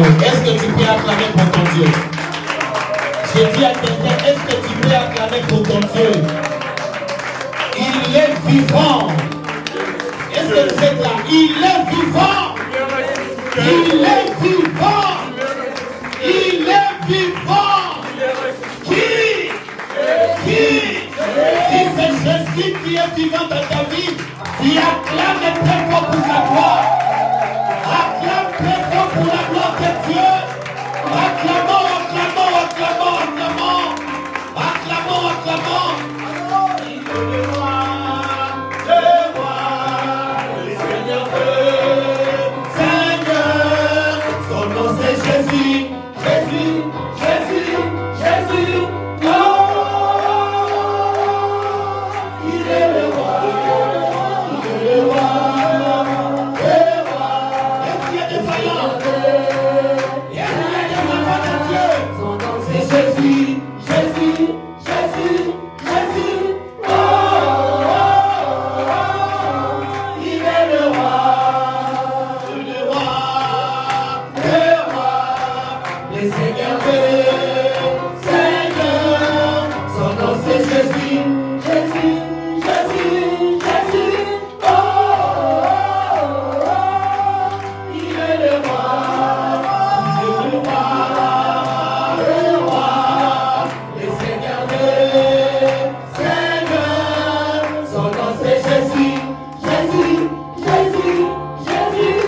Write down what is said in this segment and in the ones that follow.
Est-ce que tu peux acclamer pour ton Dieu? J'ai dit à quelqu'un, est-ce que tu peux acclamer pour ton Dieu? Il est vivant. Est-ce que vous êtes là? Il est vivant. Il est vivant. Il est vivant. Qui? Si c'est Jésus qui est vivant dans ta vie, tu acclames très fort pour sa gloire. Acclame très fort pour la gloire de Dieu. Acclamons, acclamons, acclamons, acclamons. Acclamons, acclamons. Il est le roi, le Seigneur Seigneur. Son nom c'est Jésus, Jésus, Jésus, Jésus. Oh, il est le roi, il est le roi. Est-ce qu'il y a des vaillants? Est-ce qu'il y a des enfants de Dieu? Son nom c'est Jésus, Jésus, Jésus, Jésus. Oh, il est le roi, le Seigneur Seigneur. Son nom c'est Jésus, Jésus, Jésus, Jésus. Oh, il est le roi, le Seigneur Seigneur. Son nom c'est Jésus, Jésus, Jésus, Jésus.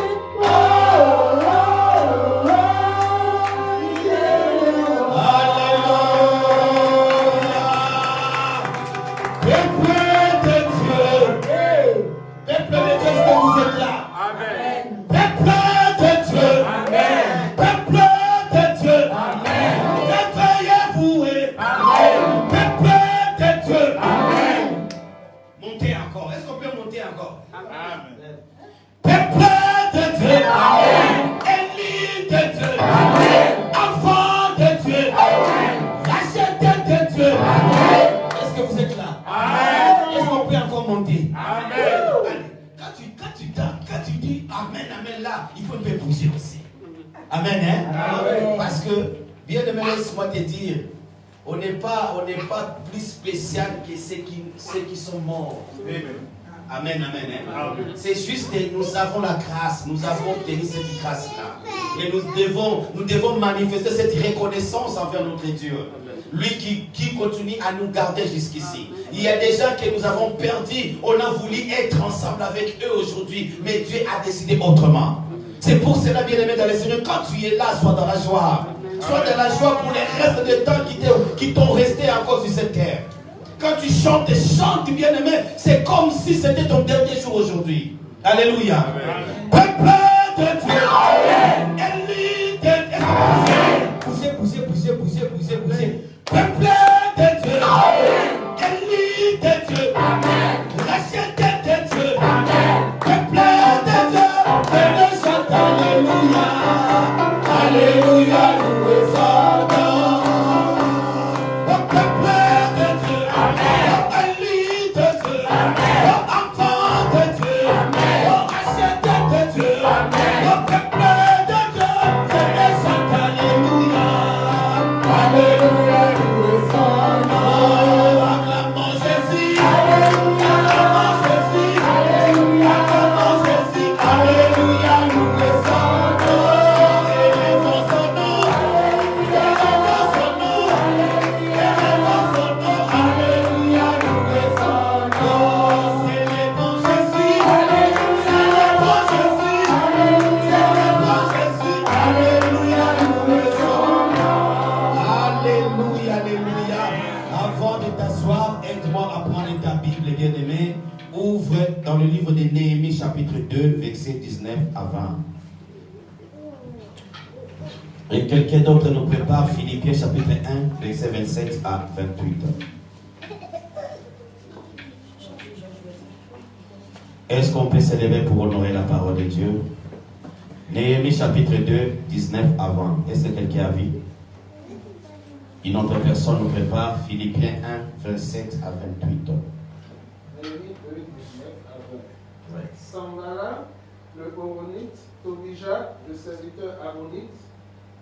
Oh, il est le roi. Alléluia. Peuple de Dieu, est-ce que vous êtes là? Amen. Peuple de Dieu, Amen. peuple de Dieu, Amen. réveillez-vous, Amen. peuple de Dieu. Amen. Montez encore, est-ce qu'on peut monter encore? Amen. Peuple de Dieu, Amen. élu de Dieu, Amen. enfant de Dieu, Amen. racheté de Dieu. Amen. Est-ce que vous êtes là? Amen. Est-ce qu'on peut encore monter? Amen. Allez, quand tu dis Amen, Amen là, il faut un peu bouger aussi. Amen, hein? Amen. Parce que, bien aimé, laisse-moi te dire, on n'est pas plus spécial que ceux qui sont morts. Amen, amen, hein? Amen. C'est juste que nous avons la grâce, nous avons obtenu cette grâce-là. Et nous devons manifester cette reconnaissance envers notre Dieu. Lui qui continue à nous garder jusqu'ici. Il y a des gens que nous avons perdus. On a voulu être ensemble avec eux aujourd'hui. Mais Dieu a décidé autrement. C'est pour cela, bien aimé dans le Seigneur, quand tu es là, sois dans la joie. Sois dans la joie pour les restes de temps qui t'ont resté encore sur cette terre. Quand tu chantes, chante, bien aimé. C'est comme si c'était ton dernier jour aujourd'hui. Alléluia. Peuple de Dieu. Élu de Dieu. Bougez. Peuple de Dieu, élu de Dieu, racheté de Dieu, peuple de Dieu, venez chanter Alléluia, Alléluia, louez son nom. Au peuple de Dieu, élu de Dieu, enfant de Dieu, racheté de Dieu, au peuple de Dieu, venez chanter Alléluia, Alléluia. Acclamons Jésus, Alléluia, Alléluia, louez son nom, élevons son nom, élevons son nom, élevons son nom, Alléluia, louez son nom, célébrons Jésus, célébrons Jésus, célébrons Jésus, Alléluia, louez son nom, Alléluia, Alléluia. Avant de t'asseoir, aide-moi à prendre ta Bible, bien-aimé. Ouvre dans le livre de Néhémie, chapitre 2, verset 19 à 20. Et quelqu'un d'autre nous prépare Philippiens, chapitre 1, verset 27 à 28. Est-ce qu'on peut se lever pour honorer la parole de Dieu? Néhémie, chapitre 2, 19 à 20. Est-ce que quelqu'un a vu? Une autre personne nous prépare Philippiens 1, 27 à 28. Néhémie 2, 19 à 20. Ouais. Sanballat, le Horonite, Tobija, le serviteur Amonite,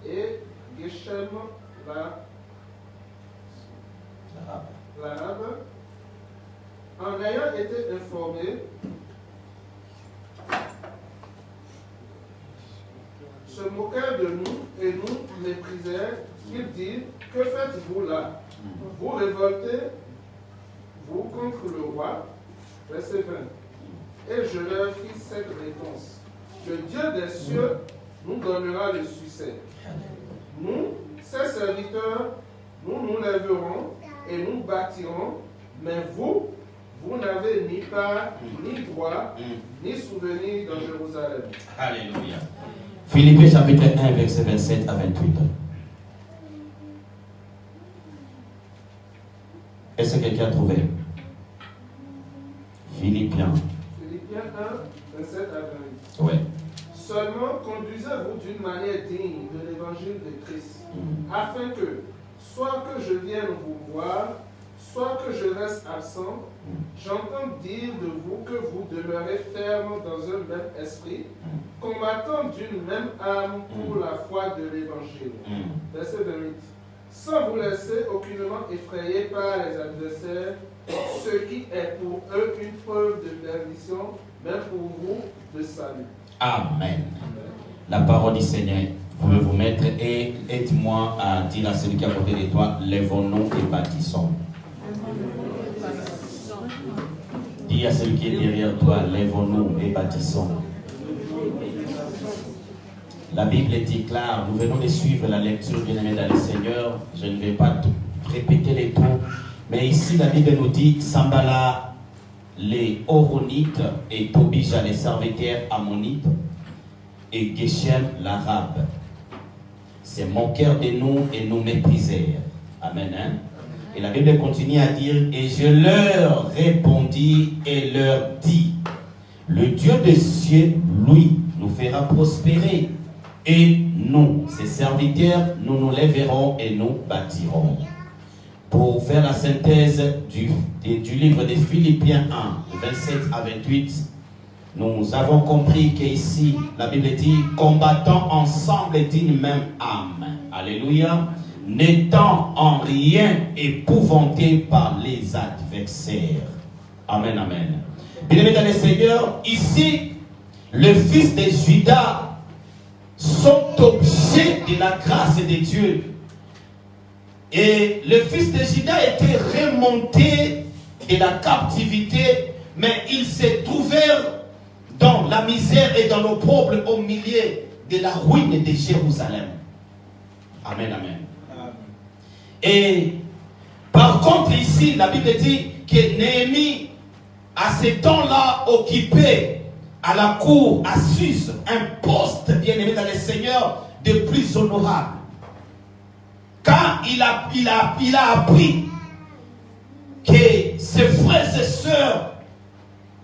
et Geshem l'Arabe, en ayant été informés, se moquèrent de nous et nous méprisèrent. Ils dirent: que faites-vous là? Vous révoltez, vous, contre le roi. Verset 20. Et je leur fis cette réponse: le Dieu des cieux nous donnera le succès. Nous, ses serviteurs, nous lèverons et nous bâtirons, mais vous, vous n'avez ni part, ni droit, ni souvenir dans Jérusalem. Alléluia. Philippiens chapitre 1, verset 27 à 28. Est-ce que quelqu'un a trouvé? Philippiens 1, 27 à 28. Oui. Seulement conduisez-vous d'une manière digne de l'évangile de Christ, afin que, soit que je vienne vous voir, soit que je reste absent, j'entends dire de vous que vous demeurez ferme dans un même esprit, combattant d'une même âme pour la foi de l'évangile. Verset 28. Sans vous laisser aucunement effrayer par les adversaires, ce qui est pour eux une preuve de perdition, même pour vous de salut. Amen. La parole du Seigneur. Vous pouvez vous mettre et aide-moi à dire à celui qui est à côté de toi: lèvons-nous et bâtissons. Dis à celui qui est derrière toi: lèvons-nous et bâtissons. La Bible est claire. Nous venons de suivre la lecture, bien-aimés dans le Seigneur. Je ne vais pas répéter les tours. Mais ici, la Bible nous dit: Sambala, les Horonites, et Tobija, les serviteurs ammonites, et Geshem, l'Arabe, c'est moquèrent de nous et nous méprisèrent. Amen. Hein? Et la Bible continue à dire: et je leur répondis et leur dis: le Dieu des cieux, lui, nous fera prospérer. Et nous, ses serviteurs, nous nous lèverons et nous bâtirons. Pour faire la synthèse du livre des Philippiens 1, 27 à 28, nous avons compris qu'ici, la Bible dit: combattant ensemble d'une même âme. Alléluia. N'étant en rien épouvantés par les adversaires. Amen, amen. Bien-aimés dans le Seigneur, ici, le fils de Judas sont objets de la grâce de Dieu. Et le fils de Judas était remonté de la captivité, mais il s'est trouvé dans la misère et dans l'opprobre au milieu de la ruine de Jérusalem. Amen, amen. Et par contre ici, la Bible dit que Néhémie, à ce temps-là, occupait à la cour, à Suse, un poste, bien aimé dans le Seigneur, de plus honorable. Quand il a appris que ses frères et sœurs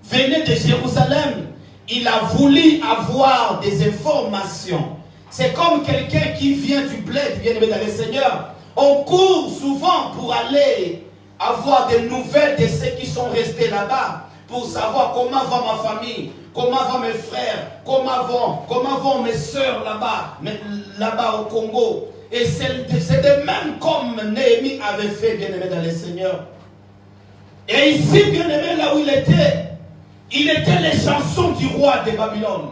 venaient de Jérusalem, il a voulu avoir des informations. C'est comme quelqu'un qui vient du bled, bien aimé dans le Seigneur. On court souvent pour aller avoir des nouvelles de ceux qui sont restés là-bas, pour savoir comment va ma famille, comment vont mes frères, comment vont mes sœurs là-bas au Congo. Et c'est de même comme Néhémie avait fait, bien-aimé dans le Seigneur. Et ici, bien-aimé, là où il était les chansons du roi de Babylone.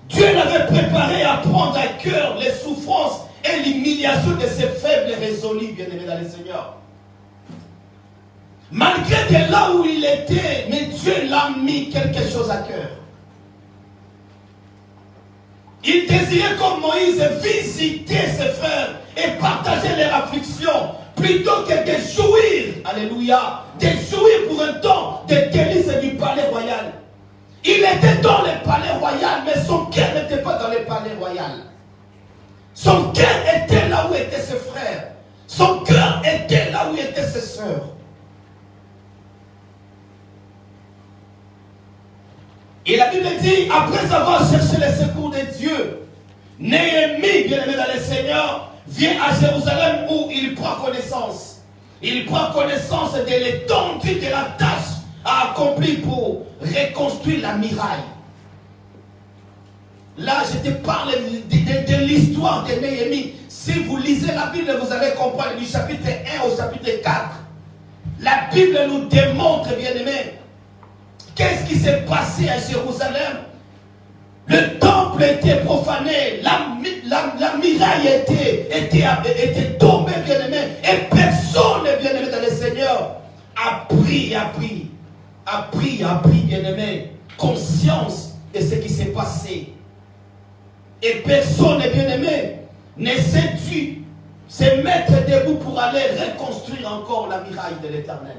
Dieu l'avait préparé à prendre à cœur les souffrances et l'humiliation de ses faibles raisonnements, bien-aimés dans le Seigneur. Malgré que là où il était, mais Dieu l'a mis quelque chose à cœur. Il désirait comme Moïse visiter ses frères et partager leurs afflictions plutôt que de jouir, alléluia, de jouir pour un temps de délices du palais royal. Il était dans le palais royal, mais son cœur n'était pas dans le palais royal. Son cœur était là où étaient ses frères. Son cœur était là où étaient ses sœurs. Et la Bible dit, après avoir cherché le secours de Dieu, Néhémie, bien-aimé dans le Seigneur, vient à Jérusalem où il prend connaissance. Il prend connaissance de l'étendue de la tâche à accomplir pour reconstruire la muraille. Là, je te parle de l'histoire de Néhémie. Si vous lisez la Bible, vous allez comprendre du chapitre 1 au chapitre 4. La Bible nous démontre, bien-aimés, qu'est-ce qui s'est passé à Jérusalem. Le temple était profané, la muraille était tombée, bien-aimé, et personne, bien-aimé, dans le Seigneur, a pris, bien-aimé, conscience de ce qui s'est passé. Et personne, bien-aimé, ne s'est dû se mettre debout pour aller reconstruire encore la muraille de l'Éternel.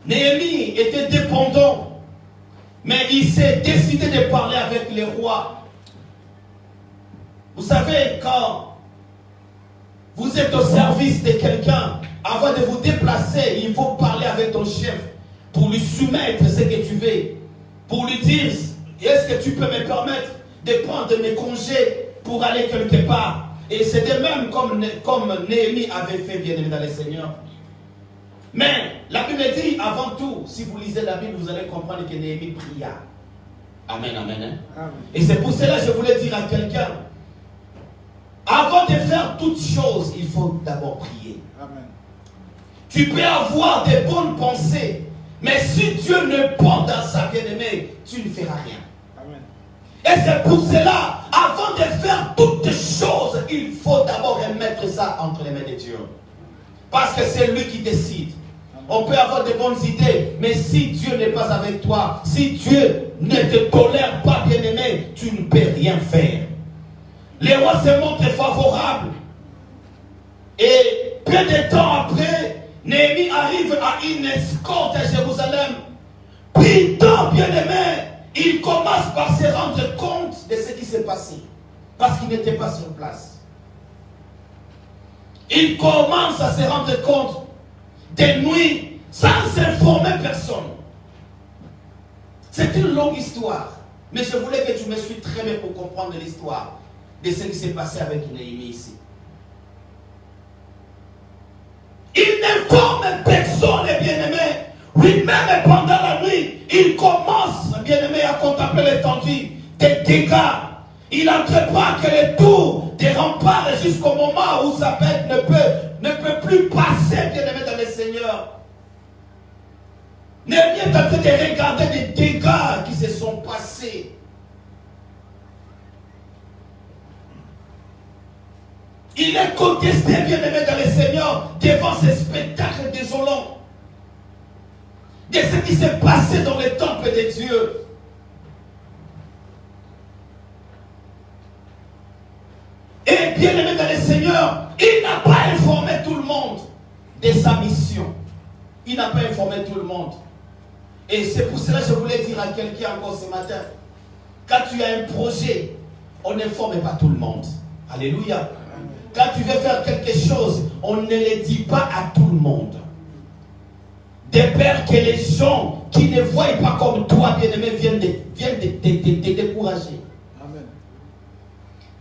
Néhémie était dépendant, mais il s'est décidé de parler avec les rois. Vous savez, quand vous êtes au service de quelqu'un, avant de vous déplacer, il faut parler avec ton chef pour lui soumettre ce que tu veux, pour lui dire, est-ce que tu peux me permettre de prendre mes congés pour aller quelque part? Et c'était même comme Néhémie avait fait, bien aimé dans le Seigneur. Mais la Bible dit, avant tout, si vous lisez la Bible, vous allez comprendre que Néhémie pria. Amen, amen. Hein? Amen. Et c'est pour cela que je voulais dire à quelqu'un, avant de faire toutes choses, il faut d'abord prier. Amen. Tu peux avoir des bonnes pensées, mais si Dieu ne prend dans sa bien-aimée, tu ne feras rien. Amen. Et c'est pour cela, avant de faire toutes choses, il faut d'abord remettre ça entre les mains de Dieu. Parce que c'est lui qui décide. On peut avoir de bonnes idées, mais si Dieu n'est pas avec toi, si Dieu ne te tolère pas, bien-aimé, tu ne peux rien faire. Les rois se montrent favorables. Et peu de temps après, Néhémie arrive à une escorte à Jérusalem. Puis, tant bien-aimé, il commence par se rendre compte de ce qui s'est passé. Parce qu'il n'était pas sur place. Il commence à se rendre compte des nuits sans informer personne. C'est une longue histoire. Mais je voulais que tu me suives très bien pour comprendre l'histoire de ce qui s'est passé avec Néhémie ici. Il n'informe personne, bien-aimé. Lui-même, pendant la nuit, il commence, bien-aimé, à contempler l'étendue des dégâts. Il entreprend que les tours des remparts jusqu'au moment où sa bête ne peut plus passer, bien-aimé, dans le Seigneur. Néhémie est en train de regarder les dégâts qui se sont passés. Il est contesté, bien-aimé, dans le Seigneur, devant ces spectacles désolants. De ce qui s'est passé dans le temple de Dieu. Et bien-aimé dans le Seigneur, il n'a pas informé tout le monde de sa mission. Il n'a pas informé tout le monde. Et c'est pour cela que je voulais dire à quelqu'un encore ce matin, quand tu as un projet, on n'informe pas tout le monde. Alléluia. Quand tu veux faire quelque chose, on ne le dit pas à tout le monde. De peur que les gens qui ne voient pas comme toi, bien-aimé, viennent te décourager. Amen.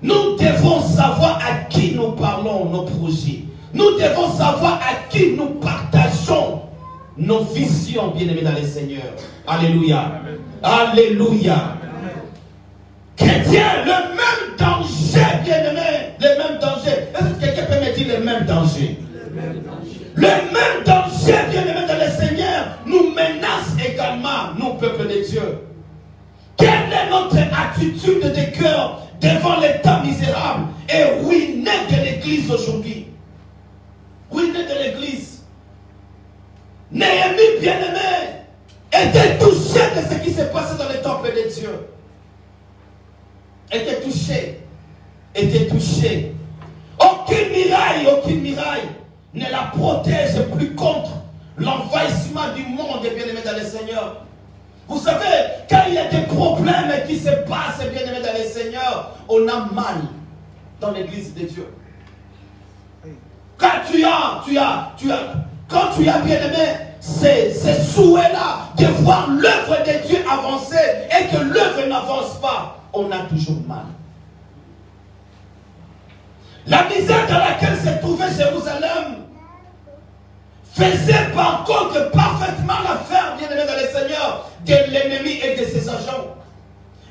Nous devons savoir à qui nous parlons nos projets. Nous devons savoir à qui nous partageons nos visions, bien-aimés dans le Seigneur. Alléluia. Amen. Alléluia. Amen. Chrétien, le même danger, bien-aimé, le même danger. Est-ce que quelqu'un peut me dire le même danger? Le même danger, bien-aimé dans le Seigneur, nous menace également, nous, peuple de Dieu. Quelle est notre attitude de cœur devant l'état misérable et ruiné de l'Église aujourd'hui? Ruiné de l'Église. Néhémie, bien-aimé, était touché de ce qui s'est passé dans le temple de Dieu. Était touché. Aucune muraille ne la protège plus contre l'envahissement du monde, bien-aimé dans le Seigneur. Vous savez, quand il y a des problèmes qui se passent, bien-aimé dans le Seigneur, on a mal dans l'église de Dieu. Quand tu as bien-aimé, ces souhaits-là de voir l'œuvre de Dieu avancer et que l'œuvre n'avance pas, on a toujours mal. La misère dans laquelle se trouvait Jérusalem faisait par contre parfaitement l'affaire, bien-aimé dans le Seigneur, de l'ennemi et de ses agents.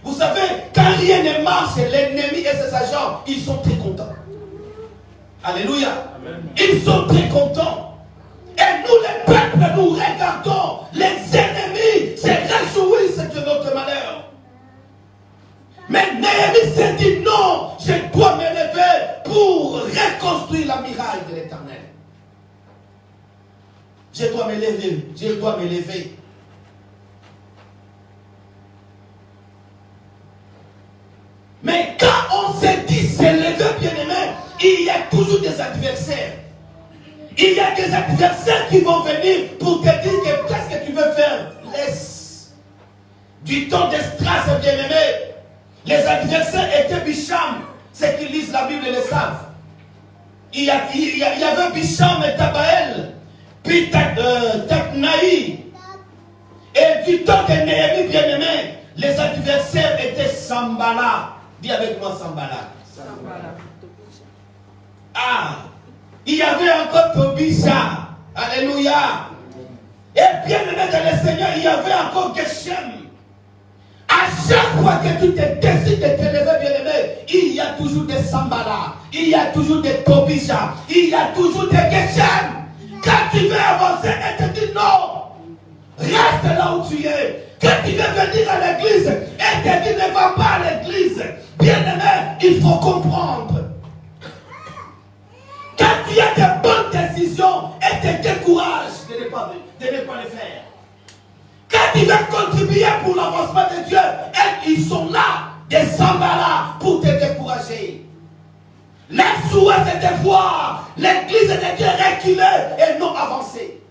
Vous savez, quand rien ne marche, l'ennemi et ses agents, ils sont très contents. Alléluia. Amen. Ils sont très contents. Et nous, les peuples, nous regardons. Les ennemis se réjouissent de notre malheur. Mais Néhémie s'est dit non, je dois me lever pour reconstruire la muraille de l'Éternel. Je dois me lever, je dois me lever. Mais quand on s'est dit c'est lever, bien-aimé, il y a toujours des adversaires. Il y a des adversaires qui vont venir pour te dire que qu'est-ce que tu veux faire. Laisse. Du temps de Strass, bien-aimé, les adversaires étaient Bicham. Ceux qui lisent la Bible le savent. Il y avait Bicham et Tabaël, puis Tapnaï. Et du temps de Néhémie, bien-aimé, les adversaires étaient Sambala. Dis avec moi Sambala. Ah, il y avait encore Tobisha. Alléluia. Et bien aimé dans le Seigneur, il y avait encore Geshem. À chaque fois que tu te décides de te lever, bien aimé, il y a toujours des Sambala, il y a toujours des Tobisha, il y a toujours des Geshem. Quand tu veux avancer, et te dit non, reste là où tu es. Quand tu veux venir à l'église, et te dit ne va pas à l'église. Bien aimé, il faut comprendre. Quand tu as des bonnes décisions et te décourages de ne pas les faire. Quand tu veux contribuer pour l'avancement de Dieu, et ils sont là, des Sambala, pour te décourager. Les souhaits, c'est de voir l'église de Dieu reculer et non avancer.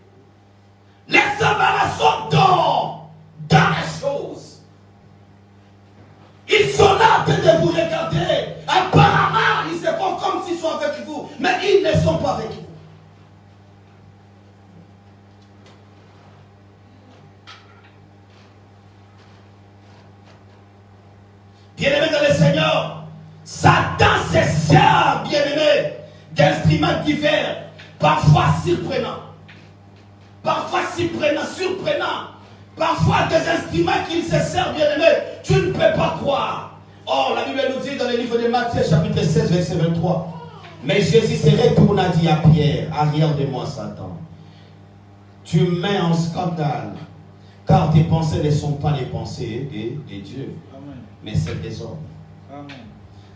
Les Sambala sont dans les choses. Ils sont là en train de vous regarder. Apparemment, ils se font comme s'ils sont avec vous, mais ils ne sont pas avec vous. Bien-aimé dans le Seigneur, Satan se sert, bien-aimé, d'instruments divers, parfois surprenants. Parfois surprenants. Parfois des instruments qu'il se sert, bien-aimé, tu ne peux pas croire. Oh, la Bible nous dit dans le livre de Matthieu, chapitre 16, verset 23. Mais Jésus se retourna, dit à Pierre, arrière de moi, Satan. Tu mets en scandale, car tes pensées ne sont pas les pensées de Dieu, mais celles des hommes. Amen.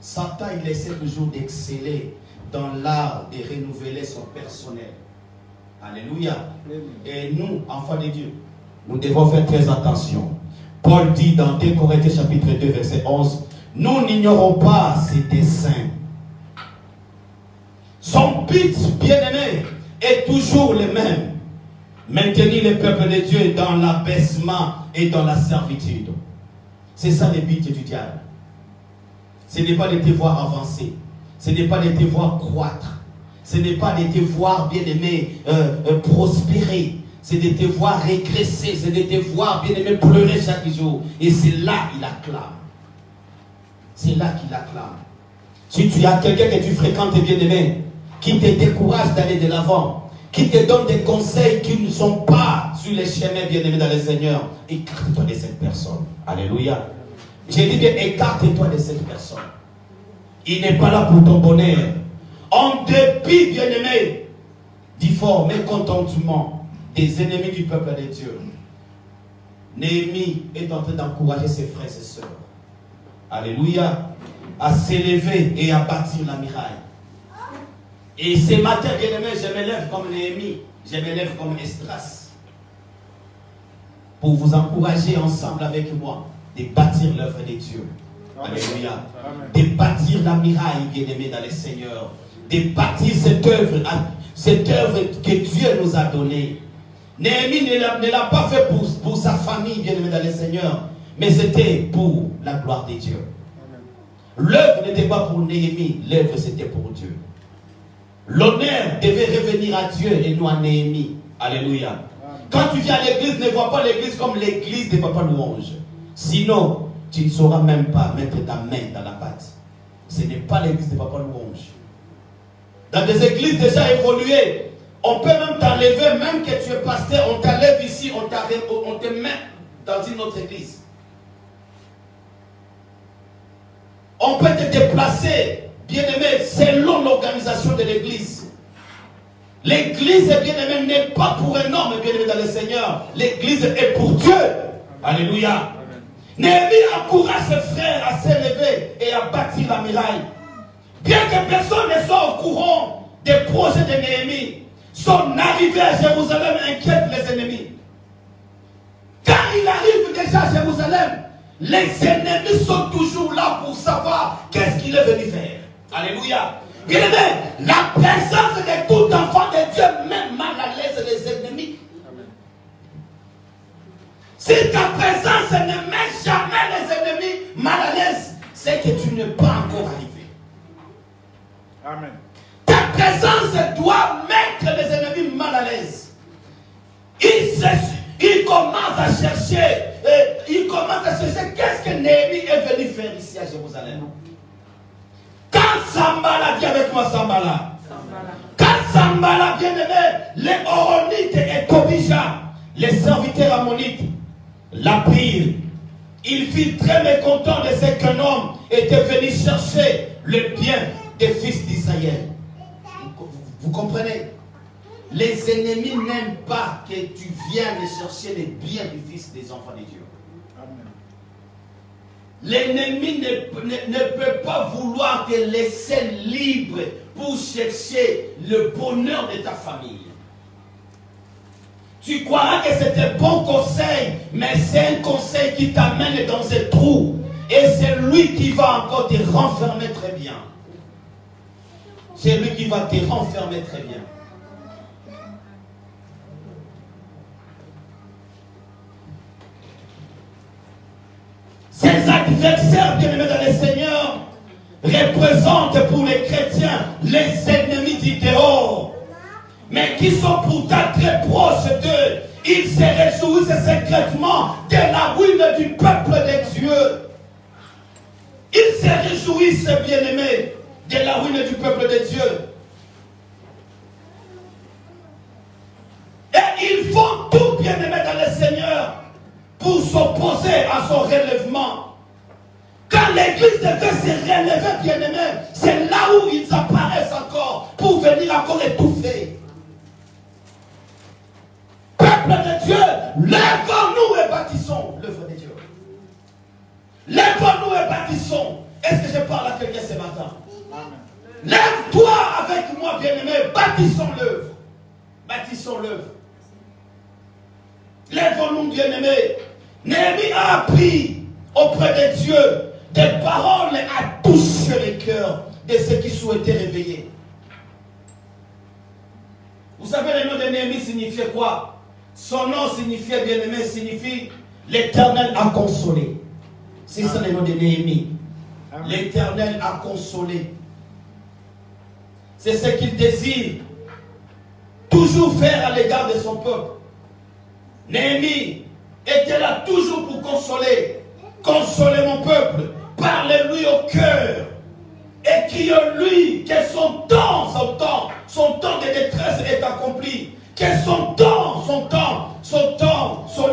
Satan, il essaie toujours d'exceller dans l'art de renouveler son personnel. Alléluia. Amen. Et nous, enfants de Dieu, nous devons faire très attention. Paul dit dans 2 Corinthiens chapitre 2 verset 11, nous n'ignorons pas ses desseins. Son but, bien-aimé, est toujours le même. Maintenir le peuple de Dieu dans l'abaissement et dans la servitude. C'est ça le but du diable. Ce n'est pas de te voir avancer. Ce n'est pas de te voir croître. Ce n'est pas de te voir, bien-aimé, prospérer. C'est de te voir régresser. C'est de te voir, bien-aimé, pleurer chaque jour. Et c'est là qu'il acclame. C'est là qu'il acclame. Si tu as quelqu'un que tu fréquentes, bien-aimé, qui te décourage d'aller de l'avant, qui te donne des conseils qui ne sont pas sur les chemins, bien-aimés dans le Seigneur, écarte-toi de cette personne. Alléluia. J'ai dit bien, écarte-toi de cette personne. Il n'est pas là pour ton bonheur. En dépit, bien-aimé, du fort mécontentement des ennemis du peuple de Dieu, Néhémie est en train d'encourager ses frères et ses sœurs. Alléluia. À s'élever et à bâtir la muraille. Et ce matin, bien-aimé, je me lève comme Néhémie. Je me lève comme Esdras. Pour vous encourager ensemble avec moi de bâtir l'œuvre de Dieu. Alléluia. De bâtir la muraille, bien-aimé, dans le Seigneur. De bâtir cette œuvre que Dieu nous a donnée. Néhémie ne l'a pas fait pour sa famille, bien-aimé, dans le Seigneur. Mais c'était pour la gloire de Dieu. L'œuvre n'était pas pour Néhémie, l'œuvre c'était pour Dieu. L'honneur devait revenir à Dieu et non à Néhémie. Alléluia. Quand tu viens à l'église, ne vois pas l'église comme l'église de Papa Louange. Sinon, tu ne sauras même pas mettre ta main dans la pâte. Ce n'est pas l'église de Papa Louange. Dans des églises déjà évoluées, On peut même t'enlever, même que tu es pasteur, on t'enlève ici, on te met dans une autre église. On peut te déplacer, bien-aimé, selon l'organisation de l'église. L'église, bien-aimé, n'est pas pour un homme, bien-aimé dans le Seigneur. L'église est pour Dieu. Alléluia. Néhémie encourage ses frères à s'élever et à bâtir la muraille. Bien que personne ne soit au courant des projets de Néhémie, son arrivée à Jérusalem inquiète les ennemis. Quand il arrive déjà à Jérusalem, les ennemis sont toujours là pour savoir qu'est-ce qu'il est venu faire. Alléluia. Bien aimé, la présence de tout enfant de Dieu met mal à l'aise les ennemis. Amen. Si ta présence ne met jamais les ennemis mal à l'aise, c'est que tu n'es pas encore arrivé. Amen. Ta présence doit mettre les ennemis mal à l'aise. Il commence à chercher, qu'est-ce que Néhémie est venu faire ici à Jérusalem. Quand Sambala, dis avec moi Sambala. Quand Sambala, bien aimé, les Oronites et Tobija, les serviteurs ammonites, l'apprirent. Il fut très mécontent de ce qu'un homme était venu chercher le bien des fils d'Israël. Vous comprenez? Les ennemis n'aiment pas que tu viennes chercher les biens du fils des enfants de Dieu. L'ennemi ne peut pas vouloir te laisser libre pour chercher le bonheur de ta famille. Tu croiras que c'est un bon conseil, mais c'est un conseil qui t'amène dans un trou. Et c'est lui qui va encore te renfermer très bien. C'est lui qui va te renfermer très bien. Ces adversaires bien-aimés dans le Seigneur représentent pour les chrétiens les ennemis du dehors, mais qui sont pourtant très proches d'eux. Ils se réjouissent secrètement de la ruine du peuple de Dieu. Ils se réjouissent, bien-aimés, de la ruine du peuple de Dieu. Et ils font tout, bien-aimés dans le Seigneur, pour s'opposer à son relèvement. Quand l'église devait se relever, bien-aimés, c'est là où ils apparaissent encore pour venir encore étouffer. Peuple de Dieu, lèvons-nous et bâtissons l'œuvre de Dieu. Lèvons-nous et bâtissons. Est-ce que je parle à quelqu'un ce matin? Lève-toi avec moi, bien-aimé, bâtissons l'œuvre. Bâtissons l'œuvre. Lèvons-nous, bien-aimés. Néhémie a appris auprès de Dieu des paroles à toucher les cœurs de ceux qui souhaitaient réveiller. Vous savez, le nom de Néhémie signifiait quoi? Son nom signifiait, bien-aimé, signifie l'Éternel a consolé. C'est ça le nom de Néhémie. L'Éternel a consolé. C'est ce qu'il désire toujours faire à l'égard de son peuple. Néhémie était là toujours pour consoler. Consoler mon peuple. Parlez-lui au cœur. Écriez-lui que son temps de détresse est accompli. Que son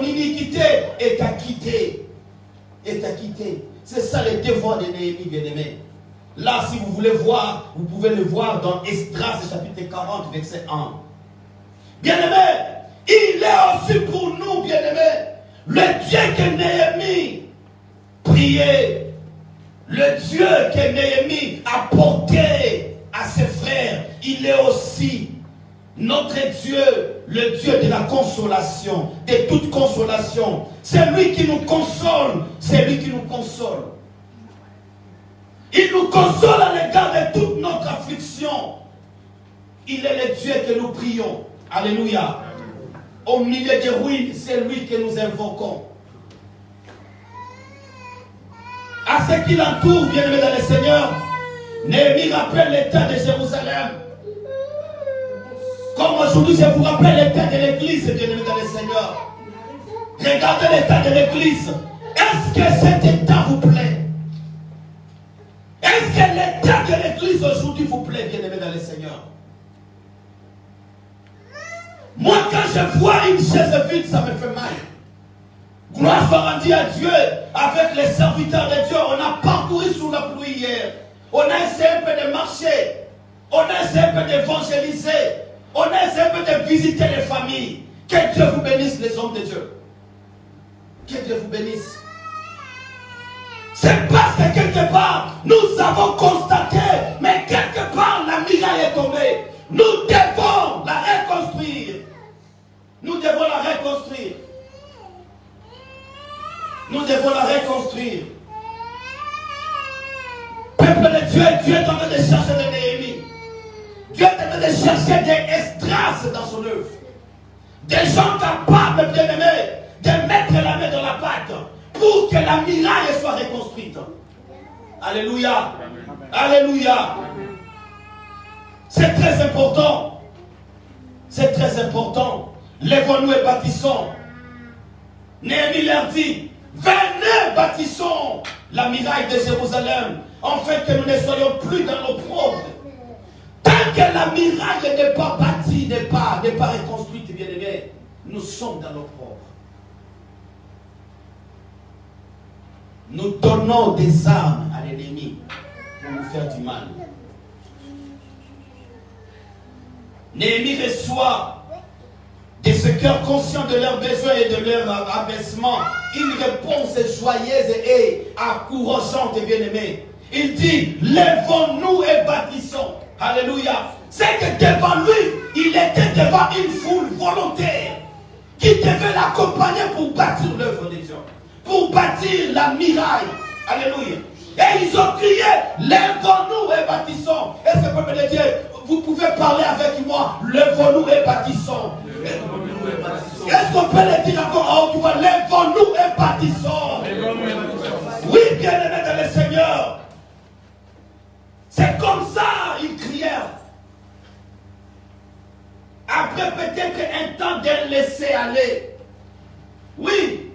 iniquité est acquittée. C'est ça le devoir de Néhémie, bien-aimé. Là, si vous voulez voir, vous pouvez le voir dans Esdras, chapitre 40, verset 1. Bien-aimé, il est aussi pour nous, bien-aimé, le Dieu que Néhémie priait, le Dieu que Néhémie a porté à ses frères, il est aussi notre Dieu, le Dieu de la consolation, de toute consolation. C'est lui qui nous console, c'est lui qui nous console. Il nous console à l'égard de toute notre affliction. Il est le Dieu que nous prions. Alléluia. Au milieu des ruines, c'est lui que nous invoquons. À ce qui l'entoure, bien-aimé dans le Seigneur, Néhémie rappelle l'état de Jérusalem. Comme aujourd'hui, je vous rappelle l'état de l'église, bien-aimé dans le Seigneur. Regardez l'état de l'église. Est-ce que cet état vous plaît? Est-ce que l'état de l'église aujourd'hui vous plaît, bien-aimé dans le Seigneur? Moi, quand je vois une chaise vide, ça me fait mal. Gloire soit rendue à Dieu. Avec les serviteurs de Dieu, on a parcouru sous la pluie hier. On a essayé un peu de marcher. On a essayé un peu d'évangéliser. On a essayé un peu de visiter les familles. Que Dieu vous bénisse, les hommes de Dieu. Que Dieu vous bénisse. C'est parce que quelque part, nous avons constaté, mais quelque part, la muraille est tombée. Nous devons la reconstruire. Nous devons la reconstruire. Nous devons la reconstruire. Peuple de Dieu, Dieu est en train de chercher de Néhémie. Dieu est en train de chercher des estraces dans son œuvre. Des gens capables, bien-aimés, de mettre la main dans la pâte pour que la muraille soit reconstruite. Alléluia. Alléluia. C'est très important. C'est très important. Lèvons-nous et bâtissons. Néhémie leur dit, venez, bâtissons la muraille de Jérusalem, afin que nous ne soyons plus dans l'opprobre. Tant que la muraille n'est pas bâtie, n'est pas reconstruite, bien aimé, nous sommes dans l'opprobre. Nous donnons des armes à l'ennemi pour nous faire du mal. Néhémie reçoit de ce cœur conscient de leurs besoins et de leur abaissement une réponse joyeuse et encourageante, bien-aimée. Il dit, lèvons-nous et bâtissons. Alléluia. C'est que devant lui, il était devant une foule volontaire qui devait l'accompagner pour bâtir l'œuvre de Dieu, pour bâtir la muraille. Alléluia. Et ils ont crié, lèvons-nous et bâtissons. Est-ce que peuple de Dieu, vous pouvez parler avec moi, lèvons-nous et bâtissons. Est-ce qu'on peut le dire encore à haute voix, lèvons-nous et bâtissons. Oui, bien-aimés dans le Seigneur. C'est comme ça ils crièrent. Après peut-être un temps de laisser aller. Oui.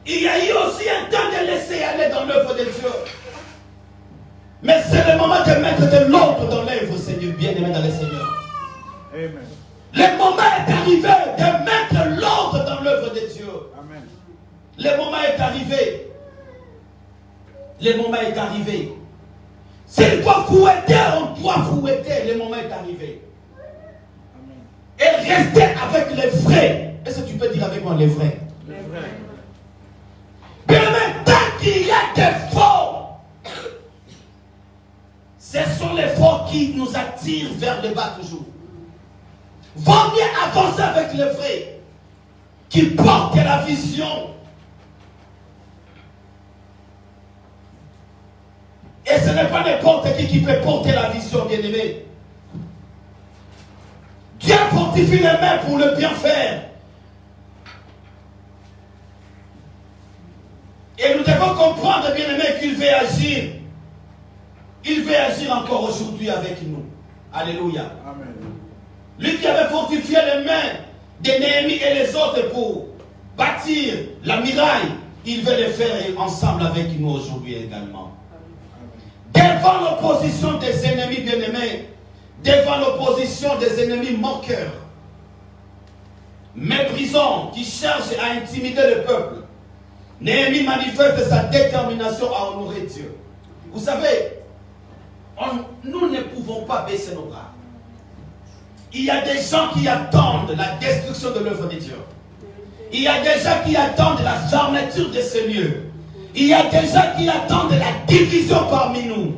Il y a eu aussi un temps de laisser aller dans l'œuvre de Dieu. Mais c'est le moment de mettre de l'ordre dans l'œuvre, Seigneur, bien-aimé dans le Seigneur. Amen. Le moment est arrivé de mettre l'ordre dans l'œuvre de Dieu. Amen. Le moment est arrivé. Le moment est arrivé. S'il faut fouetter, on doit fouetter. Le moment est arrivé. Amen. Et rester avec les vrais. Est-ce que tu peux dire avec moi les vrais? Les vrais. Bien, mais tant qu'il y a des faux, ce sont les faux qui nous attirent vers le bas toujours. Vaut mieux avancer avec les vrais qui portent la vision. Et ce n'est pas n'importe qui peut porter la vision, bien-aimé. Dieu fortifie les mains pour le bien faire. Et nous devons comprendre, bien-aimé, qu'il veut agir. Il veut agir encore aujourd'hui avec nous. Alléluia. Amen. Lui qui avait fortifié les mains de Néhémie et les autres pour bâtir la muraille, il veut le faire ensemble avec nous aujourd'hui également. Devant l'opposition des ennemis bien-aimés, devant l'opposition des ennemis moqueurs, méprisants, qui cherchent à intimider le peuple, Néhémie manifeste sa détermination à honorer Dieu. Vous savez, nous ne pouvons pas baisser nos bras. Il y a des gens qui attendent la destruction de l'œuvre de Dieu. Il y a des gens qui attendent la fermeture de ce lieu. Il y a des gens qui attendent la division parmi nous.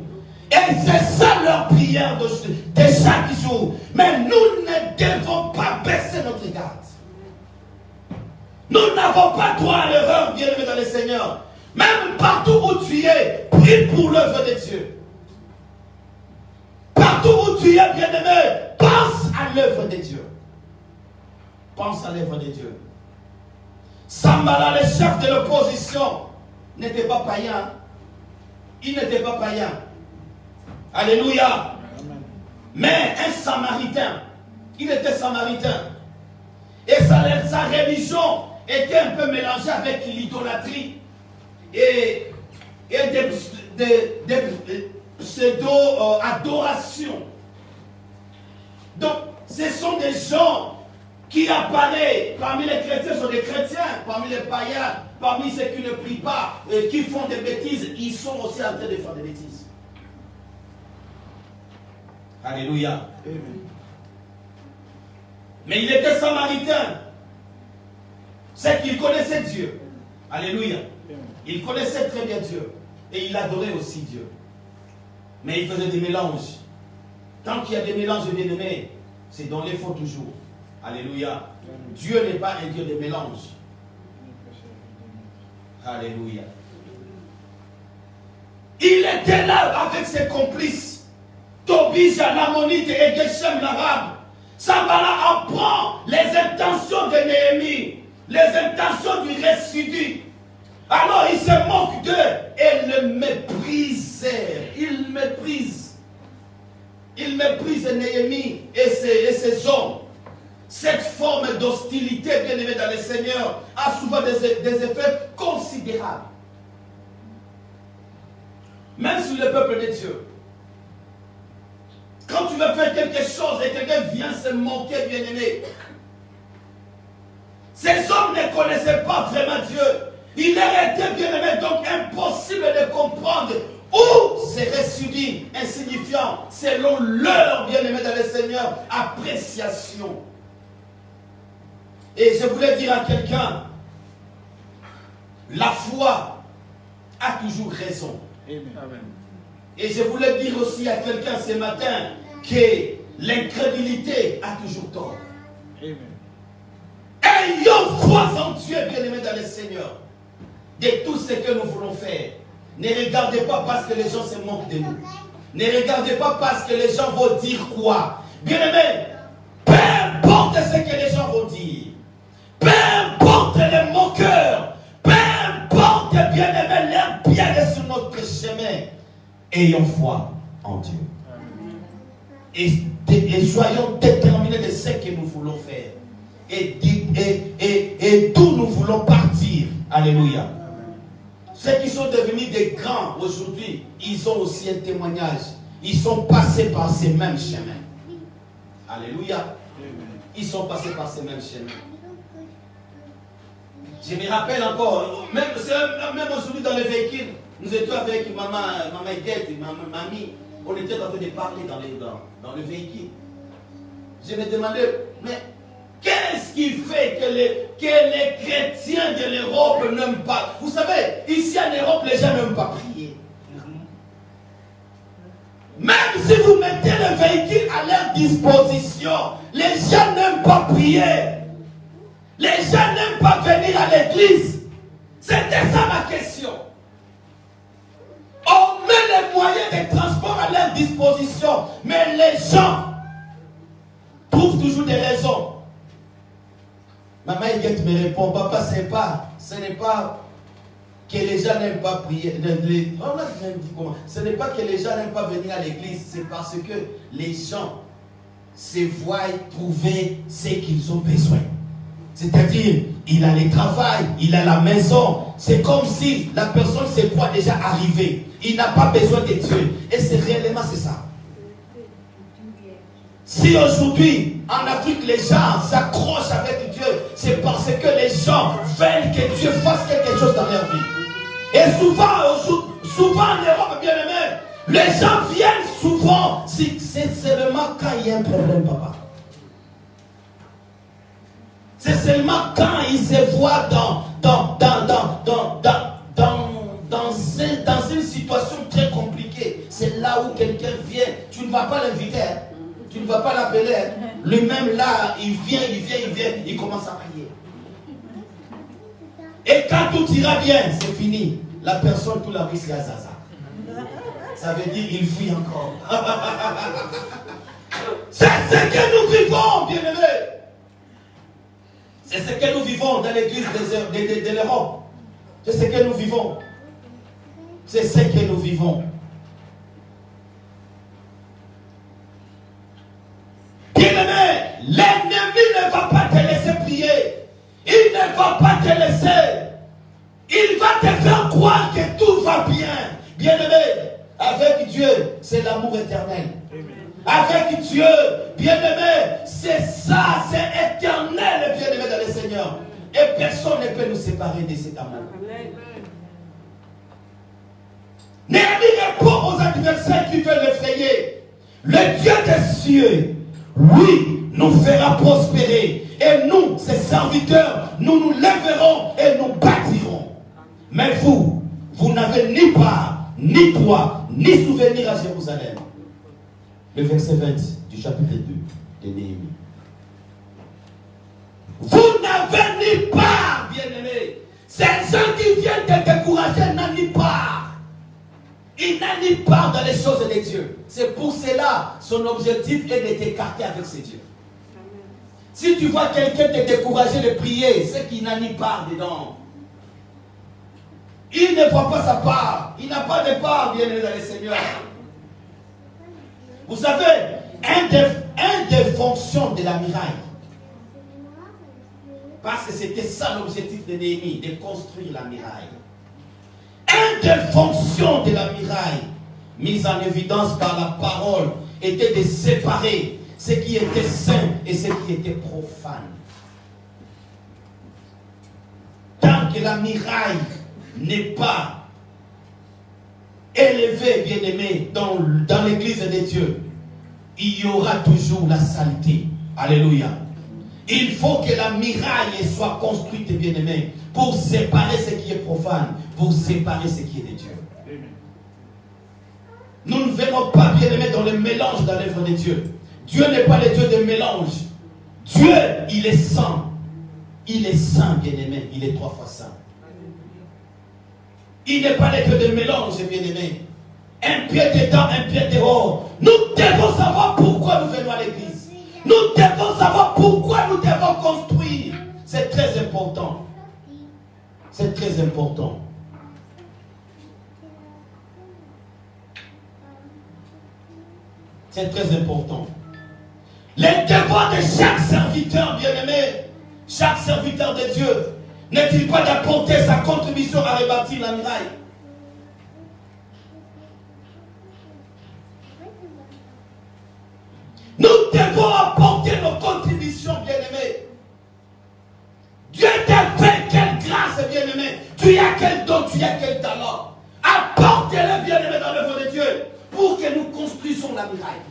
Et c'est ça leur prière de chaque jour. Mais nous ne devons pas baisser notre garde. Nous n'avons pas droit à l'erreur, bien-aimés dans le Seigneur. Même partout où tu es, prie pour l'œuvre de Dieu. Partout où tu es, bien-aimé, pense à l'œuvre de Dieu. Pense à l'œuvre de Dieu. Sambala, le chef de l'opposition, n'était pas païen. Il n'était pas païen. Alléluia. Amen. Mais un samaritain. Il était samaritain. Et sa religion était un peu mélangée avec l'idolâtrie et des pseudo-adorations. Donc, ce sont des gens qui apparaît parmi les chrétiens sont des chrétiens, parmi les païens, parmi ceux qui ne prient pas, et qui font des bêtises, ils sont aussi en train de faire des bêtises. Alléluia. Amen. Mais il était samaritain. C'est qu'il connaissait Dieu. Alléluia. Il connaissait très bien Dieu. Et il adorait aussi Dieu. Mais il faisait des mélanges. Tant qu'il y a des mélanges bien-aimés, c'est dans les faux toujours. Alléluia. Dieu n'est pas un Dieu de mélange. Alléluia. Il était là avec ses complices. Tobija, l'ammonite et Geshem, l'arabe. Sanballat apprend les intentions de Néhémie, les intentions du récidu. Alors il se moque d'eux et le méprisèrent. Il méprise Néhémie et ses hommes. Cette forme d'hostilité, bien aimée dans le Seigneur, a souvent des effets considérables. Même sur le peuple de Dieu. Quand tu veux faire quelque chose et quelqu'un vient se moquer, bien aimé, ces hommes ne connaissaient pas vraiment Dieu. Il leur était, bien aimé, donc impossible de comprendre où c'est récidu, insignifiant, selon leur, bien aimé dans le Seigneur, appréciation. Et je voulais dire à quelqu'un, la foi a toujours raison. Amen. Et je voulais dire aussi à quelqu'un ce matin que l'incrédulité a toujours tort. Amen. Ayons foi en Dieu, bien-aimé dans le Seigneur, de tout ce que nous voulons faire. Ne regardez pas parce que les gens se moquent de nous. Ne regardez pas parce que les gens vont dire quoi. Bien-aimé, peu importe ce que les gens vont dire, peu importe les moqueurs, peu importe, bien-aimé, leur bien sur notre chemin, ayons foi en Dieu. Et soyons déterminés de ce que nous voulons faire. Et d'où nous voulons partir. Alléluia. Ceux qui sont devenus des grands aujourd'hui, ils ont aussi un témoignage. Ils sont passés par ces mêmes chemins. Alléluia. Ils sont passés par ces mêmes chemins. Je me rappelle encore, même aujourd'hui dans le véhicule, nous étions avec maman Guette, mamie, on était en train de parler dans le véhicule. Je me demandais, mais qu'est-ce qui fait que les chrétiens de l'Europe n'aiment pas? Vous savez, ici en Europe, les gens n'aiment pas prier. Même si vous mettez le véhicule à leur disposition, les gens n'aiment pas prier. Les gens n'aiment pas venir à l'église. C'était ça ma question. On met les moyens de transport à leur disposition, mais les gens trouvent toujours des raisons. Maman Yvette me répond, papa, ce n'est pas que les gens n'aiment pas prier. Ce n'est pas que les gens n'aiment pas venir à l'église, c'est parce que les gens se voient trouver ce qu'ils ont besoin. C'est-à-dire, il a le travail, il a la maison. C'est comme si la personne se croit déjà arrivée. Il n'a pas besoin de Dieu. Et c'est réellement c'est ça. Si aujourd'hui, en Afrique, les gens s'accrochent avec Dieu, c'est parce que les gens veulent que Dieu fasse quelque chose dans leur vie. Et souvent en Europe, bien aimé, les gens viennent souvent, c'est seulement quand il y a un problème, papa. C'est seulement quand ils se voient dans une situation très compliquée. C'est là où quelqu'un vient. Tu ne vas pas l'inviter. Hein? Tu ne vas pas l'appeler. Hein? Lui-même là, il vient, il commence à prier. Et quand tout ira bien, c'est fini. La personne, tout la risque à Zaza. Ça veut dire il fuit encore. C'est ce que nous vivons, bien-aimés. C'est ce que nous vivons dans l'église de l'Europe. C'est ce que nous vivons. C'est ce que nous vivons. Bien-aimé, l'ennemi ne va pas te laisser prier. Il ne va pas te laisser. Il va te faire croire que tout va bien. Bien-aimé, avec Dieu, c'est l'amour éternel. Avec Dieu, bien-aimé, C'est ça, c'est éternel, bien-aimé dans le Seigneur. Et personne ne peut nous séparer de cet amour. Néhémie répond aux adversaires qui veulent l'effrayer. Le Dieu des cieux, lui, nous fera prospérer. Et nous, ses serviteurs, nous nous lèverons et nous bâtirons. Mais vous, vous n'avez ni part, ni poids, ni souvenir à Jérusalem. Le verset 20 du chapitre 2 de Néhémie. Vous n'avez ni part, bien-aimés. Ces gens qui viennent te décourager n'ont ni part. Il n'a ni part dans les choses de Dieu. C'est pour cela, son objectif est de t'écarter avec ses dieux. Si tu vois quelqu'un te décourager de prier, c'est qu'il n'a ni part dedans. Il ne voit pas sa part. Il n'a pas de part, bien-aimé dans le Seigneur. Vous savez, un des fonctions de la muraille, parce que c'était ça l'objectif de Néhémie, de construire la muraille. Une des fonctions de la muraille, mise en évidence par la parole, était de séparer ce qui était saint et ce qui était profane. Tant que la muraille n'est pas élevée, bien-aimée, dans l'église de Dieu, il y aura toujours la saleté. Alléluia. Il faut que la muraille soit construite, bien-aimée, pour séparer ce qui est profane, pour séparer ce qui est de Dieu. Nous ne verrons pas, bien-aimés, dans le mélange dans l'œuvre de Dieu. Dieu n'est pas le Dieu de mélange. Dieu, il est saint. Il est saint, bien-aimé. Il est 3 fois saint. Il n'est pas le Dieu de mélange, bien-aimé. Un pied dedans, un pied dehors. Nous devons savoir pourquoi nous venons à l'église. Nous devons savoir pourquoi nous devons construire. C'est très important. C'est très important. C'est très important. Les devoirs de chaque serviteur, bien-aimé, chaque serviteur de Dieu, n'est-il pas d'apporter sa contribution à rebâtir la muraille? Nous devons apporter nos contributions, bien-aimés. Dieu t'a fait quelle grâce, bien-aimé. Tu as quel don, tu as quel talent. Apportez-le, bien-aimé, dans l'œuvre de Dieu, pour que nous construisons la muraille.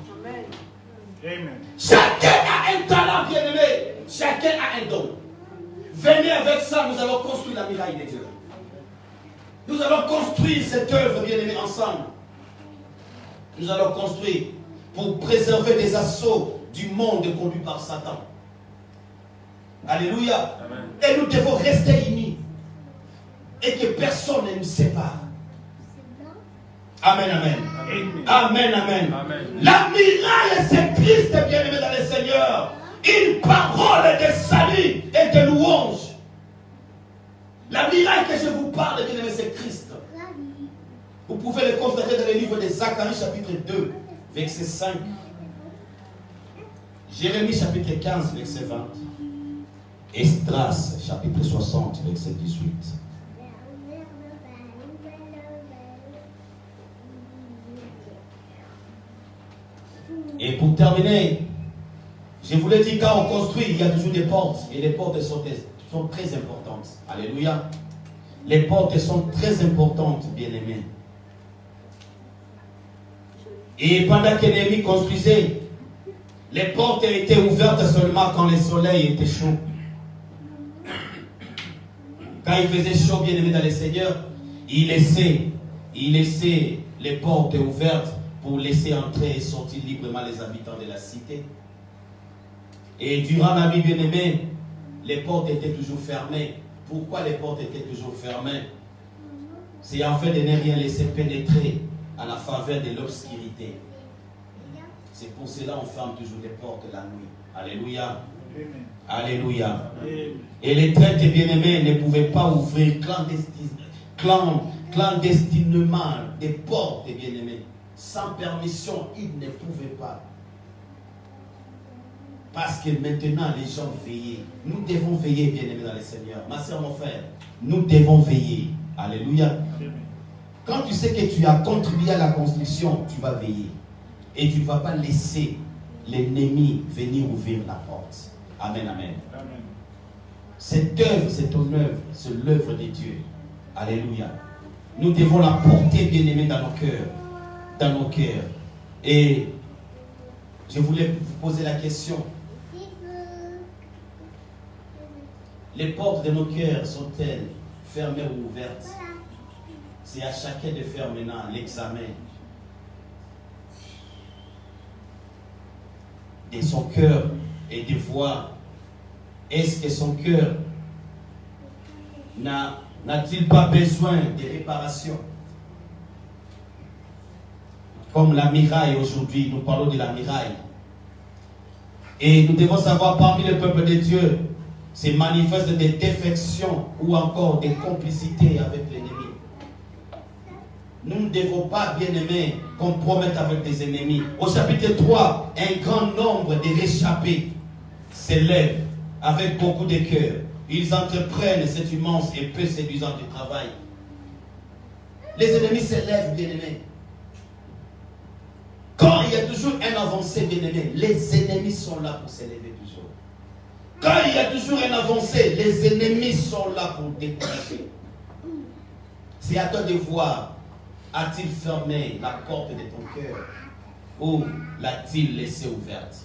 Amen. Chacun a un talent, bien-aimé. Chacun a un don. Venez avec ça, nous allons construire la muraille de Dieu. Nous allons construire cette œuvre, bien-aimé, ensemble. Nous allons construire pour préserver des assauts du monde conduit par Satan. Alléluia. Amen. Et nous devons rester unis. Et que personne ne nous sépare. Amen, amen. Amen, amen. Amen. La muraille, c'est Christ, bien-aimé dans le Seigneur. Une parole de salut et de louange. La muraille que je vous parle, bien-aimé, c'est Christ. Vous pouvez le constater dans le livre de Zacharie, chapitre 2, verset 5. Jérémie, chapitre 15, verset 20. Esdras, chapitre 60, verset 18. Et pour terminer, je vous l'ai dit, quand on construit, il y a toujours des portes. Et les portes sont très importantes. Alléluia. Les portes sont très importantes, bien-aimés. Et pendant que Néhémie construisait, les portes étaient ouvertes seulement quand le soleil était chaud. Quand il faisait chaud, bien-aimé dans le Seigneur, il laissait les portes ouvertes pour laisser entrer et sortir librement les habitants de la cité. Et durant la nuit, bien-aimé, les portes étaient toujours fermées. Pourquoi les portes étaient toujours fermées? C'est afin de ne rien laisser pénétrer à la faveur de l'obscurité. C'est pour cela qu'on ferme toujours les portes la nuit. Alléluia. Amen. Alléluia. Amen. Et les traîtres bien-aimés ne pouvaient pas ouvrir clandestinement des portes bien-aimés. Sans permission, ils ne pouvaient pas. Parce que maintenant, les gens veillaient. Nous devons veiller, bien-aimés dans le Seigneur. Ma soeur, mon frère, nous devons veiller. Alléluia. Amen. Quand tu sais que tu as contribué à la construction, tu vas veiller. Et tu ne vas pas laisser l'ennemi venir ouvrir la porte. Amen, amen. Amen. Cette œuvre, c'est ton œuvre, c'est l'œuvre de Dieu. Alléluia. Nous devons la porter, bien-aimés, dans nos cœurs. Dans nos cœurs. Et je voulais vous poser la question. Les portes de nos cœurs sont-elles fermées ou ouvertes? C'est à chacun de faire maintenant l'examen de son cœur et de voir est-ce que son cœur n'a-t-il pas besoin de réparation? Comme la muraille aujourd'hui, nous parlons de la muraille. Et nous devons savoir parmi le peuple de Dieu, c'est manifeste des défections ou encore des complicités avec l'ennemi. Nous ne devons pas, bien aimés, compromettre avec des ennemis. Au chapitre 3, un grand nombre de réchappés s'élèvent avec beaucoup de cœur. Ils entreprennent cet immense et peu séduisant du travail. Les ennemis s'élèvent, bien aimés. Quand il y a toujours un avancé, bien aimé, les ennemis sont là pour s'élever toujours. Quand il y a toujours un avancé, les ennemis sont là pour décourager. C'est à toi de voir. A-t-il fermé la porte de ton cœur ou l'a-t-il laissée ouverte?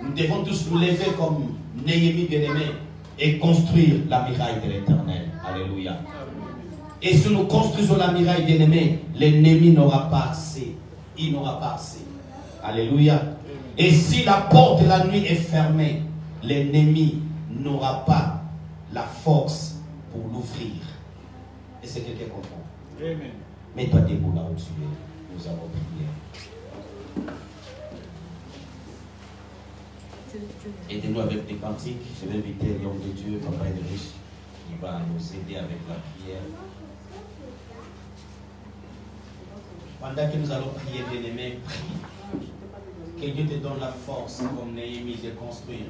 Nous devons tous nous lever comme Néhémie bien-aimé et construire la muraille de l'Éternel. Alléluia. Et si nous construisons la muraille bien-aimé, l'ennemi n'aura pas accès. Il n'aura pas accès. Alléluia. Et si la porte de la nuit est fermée, l'ennemi n'aura pas la force pour l'ouvrir. Est-ce que quelqu'un comprend? Amen. Mets-toi debout là où tu es. Nous allons prier. Aidez-nous avec des cantiques. Je vais inviter l'homme de Dieu, Papa Edrich, qui va nous aider avec la prière. Pendant que nous allons prier, bien-aimé, prie. Que Dieu te donne la force, comme Néhémie, de construire,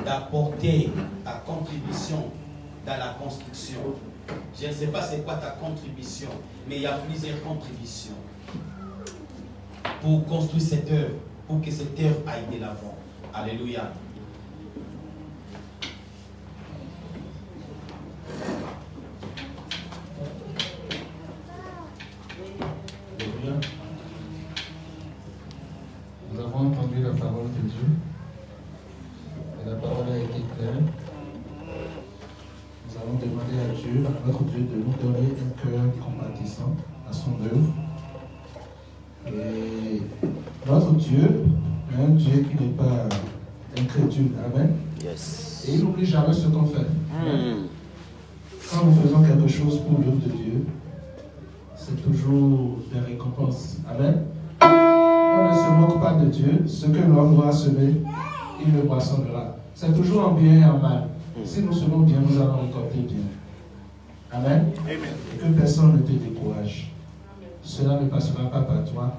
d'apporter ta contribution dans la construction. Je ne sais pas c'est quoi ta contribution, mais il y a plusieurs contributions pour construire cette œuvre, pour que cette œuvre aille de l'avant. Alléluia. Alléluia. Nous avons entendu la parole de Dieu. Et la parole a été claire. Nous allons demander à Dieu, à notre Dieu, de nous donner un cœur compatissant à son œuvre. Et notre Dieu est un Dieu qui n'est pas incrédule. Amen. Yes. Et il n'oublie jamais ce qu'on fait. Quand nous faisons quelque chose pour l'œuvre de Dieu, c'est toujours des récompenses. Amen. On ne se moque pas de Dieu. Ce que l'homme doit semer, il le moissonnera. C'est toujours en bien et en mal. Si nous semons bien, nous allons récolter bien. Amen. Amen. Et que personne ne te décourage. Cela ne passera pas par toi.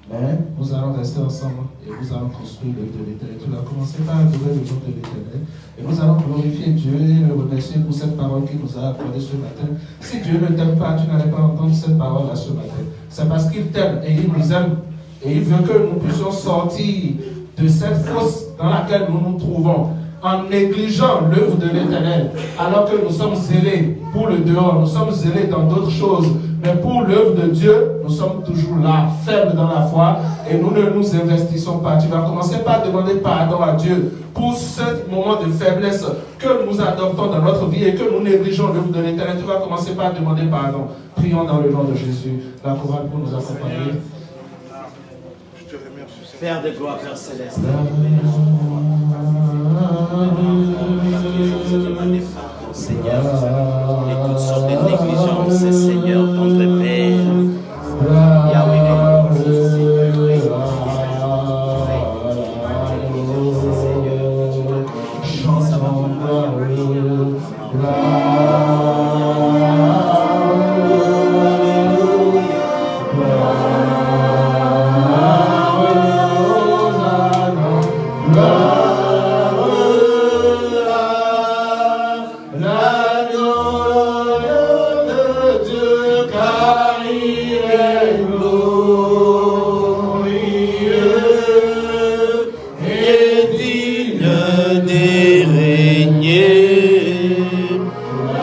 Mais nous allons rester ensemble et nous allons construire l'œuvre de l'Éternel. Tu vas commencer par adorer le nom de l'Éternel. Et nous allons glorifier Dieu et le remercier pour cette parole qu'il nous a accordée ce matin. Si Dieu ne t'aime pas, tu n'allais pas entendre cette parole-là ce matin. C'est parce qu'il t'aime et il nous aime. Et il veut que nous puissions sortir de cette fosse dans laquelle nous nous trouvons, en négligeant l'œuvre de l'Éternel, alors que nous sommes zélés pour le dehors, nous sommes zélés dans d'autres choses, mais pour l'œuvre de Dieu, nous sommes toujours là, fermes dans la foi, et nous ne nous investissons pas. Tu vas commencer par demander pardon à Dieu pour ce moment de faiblesse que nous adoptons dans notre vie et que nous négligeons l'œuvre de l'Éternel. Tu vas commencer par demander pardon. Prions dans le nom de Jésus. La chorale pour nous accompagner. Père de gloire, Père céleste. Seigneur, et toutes sortes de négligences, Seigneur, tendre Père, Yahweh,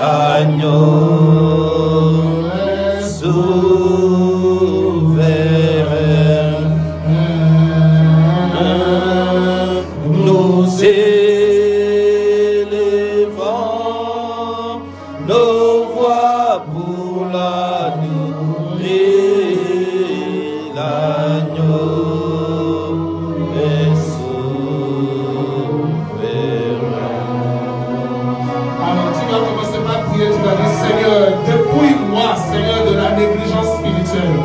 Agneau souverain, nous élevons nos voix pour l'adorer. L'agneau est souverain. Alors tu vas commencer par prier, tu vas dire Seigneur, dépouille-moi, Seigneur, de la négligence spirituelle.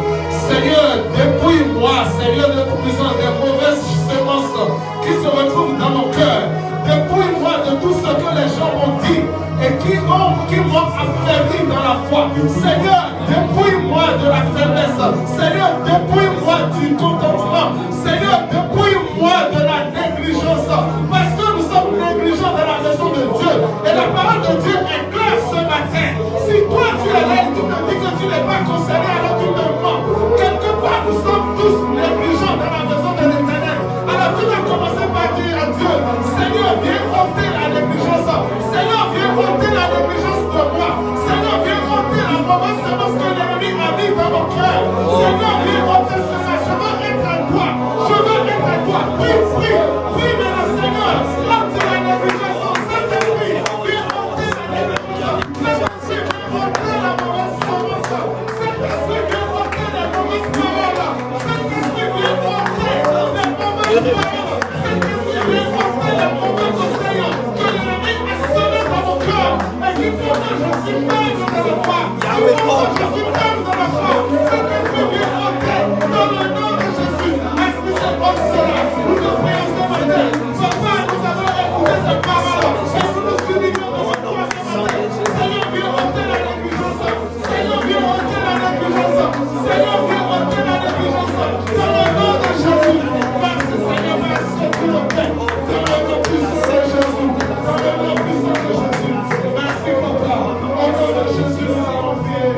Seigneur, dépouille-moi, Seigneur, de prison, des mauvaises semences qui se retrouvent dans mon cœur. Dépouille-moi de tout ce que les gens m'ont dit et qui m'ont affaibli dans la foi. Seigneur, dépouille-moi de la faiblesse. Seigneur, dépouille-moi du contentement. Seigneur, dépouille-moi de la négligence. Parce que nous sommes négligents dans la maison de Dieu. Et la parole de Dieu est claire ce matin. Si toi tu es là et tu te dis que tu n'es pas concerné, alors tu te mens. Quelque part, nous sommes tous négligents dans la maison de l'Éternel. Alors tu vas commencer par dire à Dieu, Seigneur, viens ôter la négligence. Seigneur, viens ôter la négligence de moi. Seigneur, viens ôter la mauvaise semence que l'ennemi a mis dans mon cœur. Seigneur, viens ôter cela. Je veux être à toi. Je veux être à toi. Prie, prie, prie maintenant, Seieur. Ôte la négligence. Saint-Esprit, viens ôter la négligence. Saint-Esprit, viens ôter la mauvaise semence. Saint-Esprit, viens ôter les mauvaises paroles. Saint-Esprit, viens ôter les mauvaises paroles. Saint-Esprit, viens ôter les mauvais conseils que l'ennemi a semés dans mon cœur. Et qu'il faut que je suis ferme dans la foi. Il faut que je suis ferme dans la foi. Saint-Esprit, viens ôter dans le nom de Jésus. Esprit, c'est comme cela. Nous te prions ce matin. Papa, nous avons écouté cette parole. Et nous nous unissons dans cette foi ce matin. Seigneur, viens ôter la négligence. Seigneur, viens ôter la négligence. Seigneur, viens ôter la négligence. Dans le nom de Jésus. Merci Seigneur, merci pour le Père. Dans le nom puissant de Jésus. Dans le nom puissant de Jésus. Merci Papa. Au nom de Jésus, nous allons prier.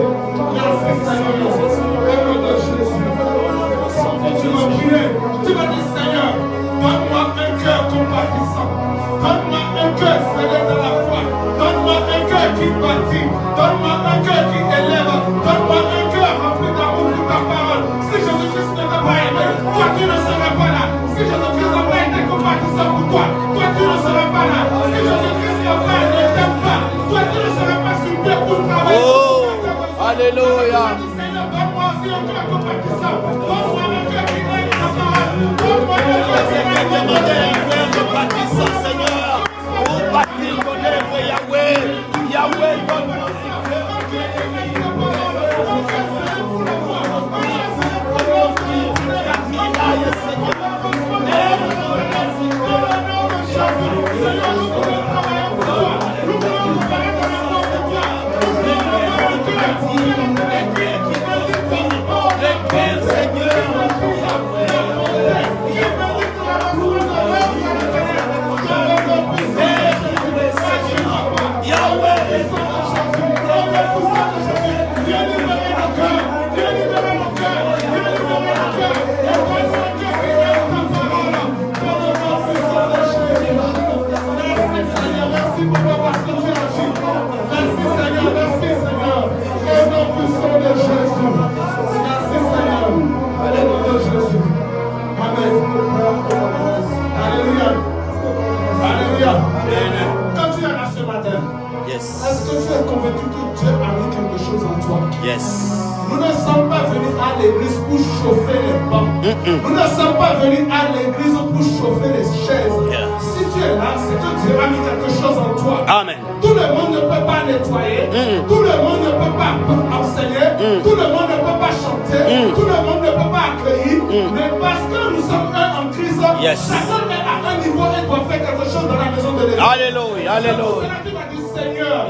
Merci Seigneur. Au nom de Jésus. Tu vas prier. Tu vas dire Seigneur, donne-moi un cœur compatissant. Donne-moi un cœur scellé dans la foi. Donne-moi un cœur qui bâtit. Donne-moi un cœur qui élève. Donne-moi un cœur rempli d'amour pour ta parole. Si Jésus-Christ ne t'a pas aimé, toi tu ne seras pas là. Si Jésus-Christ n'a pas été compatissant pour toi, toi tu ne seras pas là. Si Jésus-Christ ne t'aime pas, toi tu ne seras pas sur pied pour travailler. Oh, alléluia. Seigneur, donne-moi aussi un cœur compatissant. Donne-moi un cœur qui aime ta parole. Donne-moi un cœur qui aime ta parole. Compatissant, Seigneur, pour bâtir ton œuvre, Yahweh. Yahweh, donne-moi Est-ce que tu es convaincu que Dieu a mis quelque chose en toi? Yes. Nous ne sommes pas venus à l'église pour chauffer les bancs. Nous ne sommes pas venus à l'église pour chauffer les chaises. Si tu es là, c'est que Dieu a mis quelque chose en toi. Amen. Tout le monde ne peut pas nettoyer. Tout le monde ne peut pas enseigner. Tout le monde ne peut pas chanter. Tout le monde ne peut pas accueillir. Mais parce que nous sommes un en Christ, chacun est à un niveau et doit faire quelque chose dans la maison de l'église. Alléluia, alléluia. Tu m'as dit, Seigneur,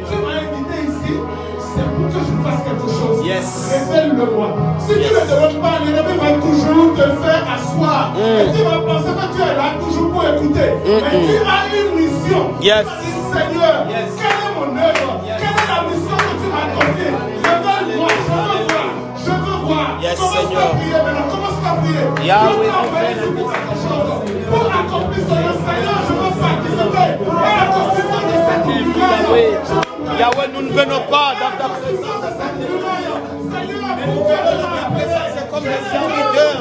tu m'as invité ici, c'est pour que je fasse quelque chose. Révèle-le-moi. Si tu ne demandes pas, l'ennemi va toujours te faire asseoir. Et tu vas penser que tu es là toujours pour écouter. Mais tu as une mission. Tu vas dire, Seigneur, quelle est mon œuvre? Quelle est la mission que tu m'as confiée? Révèle-moi, je veux voir. Je veux voir. Commence à prier maintenant. Commence à prier. Je t'ai envoyé pour quelque chose. Pour accomplir ce Seigneur, je veux participer à l'accomplissement de cette lumière. Je veux Yahweh, nous ne venons pas dans ta présence. Mais nous venons dans ta présence comme des serviteurs.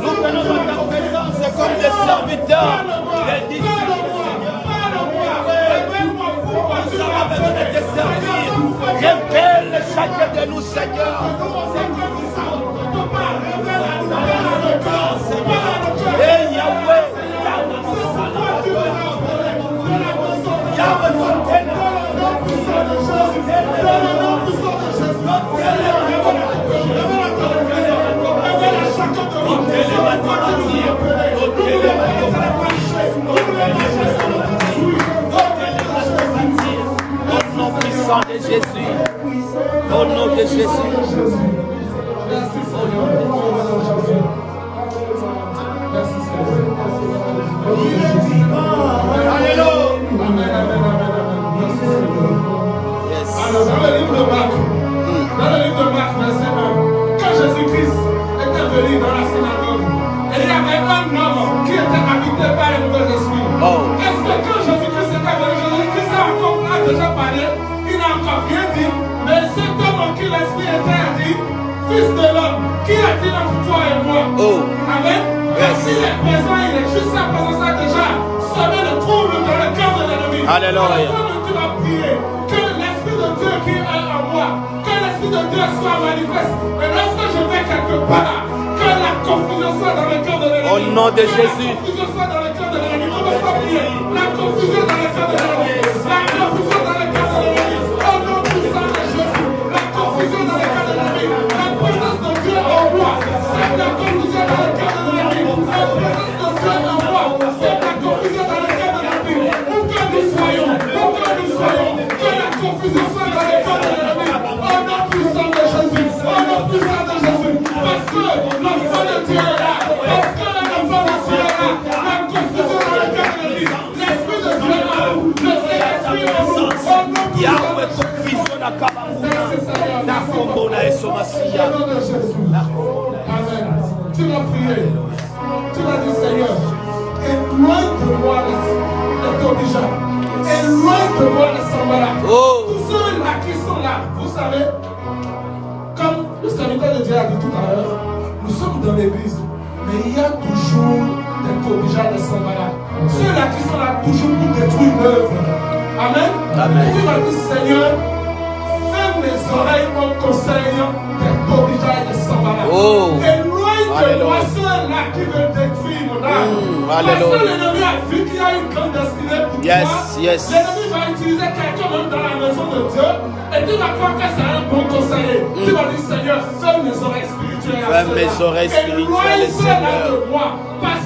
Nous venons dans ta présence comme des serviteurs. Les disciples, nous avons besoin de te servir. Révèle chacun de nous, Seigneur. Et Yahweh, au nom puissant de Jésus, au nom de Jésus. Alléluia. Alors, dans le livre de Marc, verset 1, quand Jésus-Christ était venu dans la synagogue, il y avait un homme qui était habité par les mauvais esprits. Est-ce que quand Jésus-Christ était venu, Jésus-Christ a déjà parlé, il n'a encore rien dit, mais cet homme en qui l'esprit était a dit, Fils de l'homme, qui a-t-il entre toi et moi? Amen. S'il est présent, il est juste à présent ça déjà, semer le trouble dans le cœur de l'ennemi. Alléluia. Tu vas prier que l'Esprit de Dieu qui est en moi, que l'Esprit de Dieu soit manifeste. Et lorsque je vais quelque part, que la confusion soit dans le cœur de l'ennemi. Au nom de Jésus. La confusion soit dans le cœur de l'ennemi. Comment pas prier? La confusion dans le cœur de l'ennemi. La confusion dans le cœur de l'ennemi. Au nom puissant de Jésus. La confusion dans le cœur de l'ennemi. La présence de Dieu en moi. C'est la confusion dans le cœur de l'ennemi. La présence de Dieu en moi. C'est la confusion dans le cœur de l'ennemi. Où que nous soyons, que la confusion soit dans le cœur de l'ennemi. Au nom puissant de Jésus. Au nom puissant de Jésus. Parce que l'enfant de Dieu est là. Parce que l'enfant de Dieu est là. La confusion dans le cœur de l'ennemi. L'Esprit de Dieu est là. Le Saint-Esprit est en nous. Au nom puissant de Jésus. Au nom de Jésus. Amen. Tu vas prier. Tu vas dire, Seigneur, éloigne de moi les Tobija. Éloigne de moi les Sambala. Tous ceux-là qui sont là, vous savez, comme le serviteur de Dieu a dit tout à l'heure, nous sommes dans l'église, mais il y a toujours des Tobija, des Sambala. Ceux-là qui sont là toujours pour détruire l'œuvre. Amen. Amen. Tu vas dire, Seigneur, ferme mes oreilles en conseillant des Tobija et des Sambala. Éloigne de moi ceux-là qui veulent détruire mon âme. Parce que l'ennemi a vu qu'il y a une grande destinée pour toi. L'ennemi va utiliser quelqu'un même dans la maison de Dieu. Et tu vas croire que c'est un bon conseiller. Tu vas dire, Seigneur, ferme mes oreilles spirituelles. Ferme mes oreilles spirituelles, Seigneur.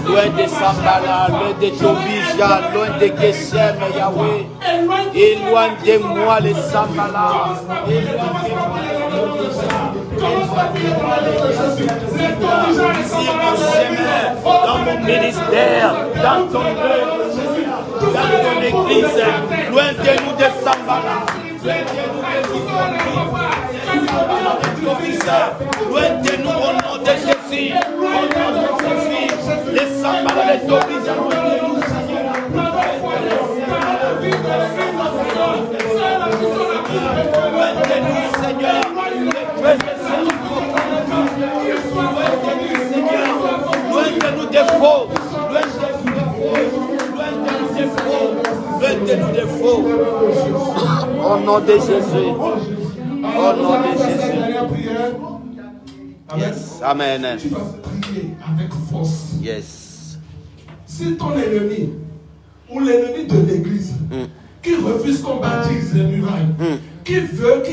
Loin des Sambala, loin des Tobija, loin des Geshem, Yahweh. Éloigne de moi les Sambala. Si mon chemin, dans mon ministère, dans ton œuvre, dans ton église, loin de nous des Sambala, loin de nous au nom de Jésus, au nom de Jésus, les Sambala, les Tobija, loin de nous, Seigneur. Loin de nous, Seigneur. Loin de nous des faux, loin de nous des faux. Au nom de Jésus. Au nom de Jésus. Yes. Amen. Tu vas prier avec force. Yes. Si ton ennemi ou l'ennemi de l'église qui refuse qu'on baptise les murailles, qui